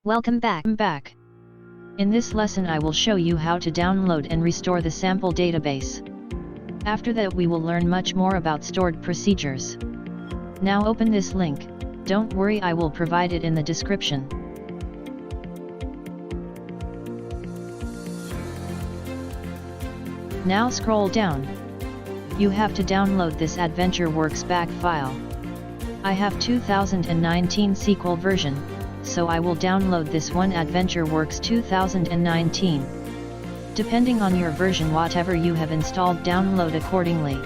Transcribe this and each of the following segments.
Welcome back. In this lesson I will show you how to download and restore the sample database. After that we will learn much more about stored procedures. Now open this link, don't worry, I will provide it in the description. Now scroll down. You have to download this AdventureWorks back file. I have 2019 SQL version, so I will download this one, AdventureWorks 2019. Depending on your version, whatever you have installed, download accordingly.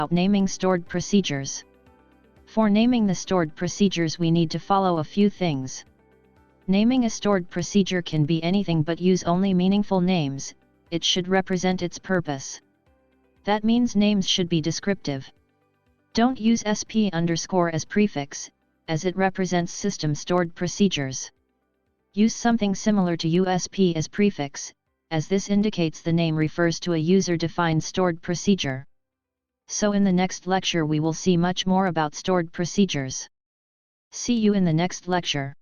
Naming stored procedures. For naming the stored procedures we need to follow a few things. Naming a stored procedure can be anything but use only meaningful names, it should represent its purpose. That means names should be descriptive. Don't use sp_ as prefix, as it represents system stored procedures. Use something similar to USP as prefix, as this indicates the name refers to a user-defined stored procedure. So in the next lecture we will see much more about stored procedures. See you in the next lecture.